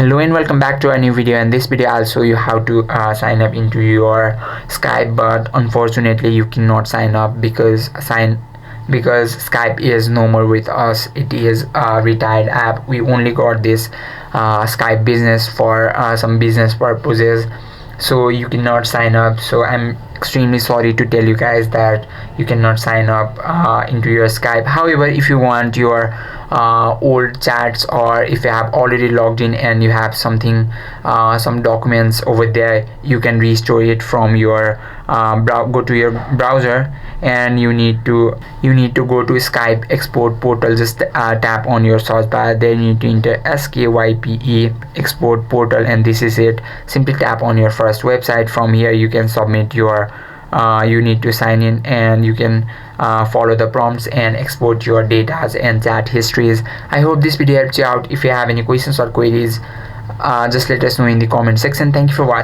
Hello and welcome back to a new video. In this video I'll show you how to sign up into your Skype, but unfortunately you cannot sign up because Skype is no more with us. It is a retired app. We only got this Skype business for some business purposes, so you cannot sign up. So I'm extremely sorry to tell you guys that you cannot sign up into your Skype. However, if you want your old chats, or if you have already logged in and you have something some documents over there, you can restore it from your go to your browser, and you need to go to Skype export portal. Just tap on your search bar, then you need to enter SKYPE export portal, and this is it. Simply tap on your first website. From here you can submit your you need to sign in, and you can follow the prompts and export your data and chat histories. I hope this video helps you out. If you have any questions or queries, just let us know in the comment section. Thank you for watching.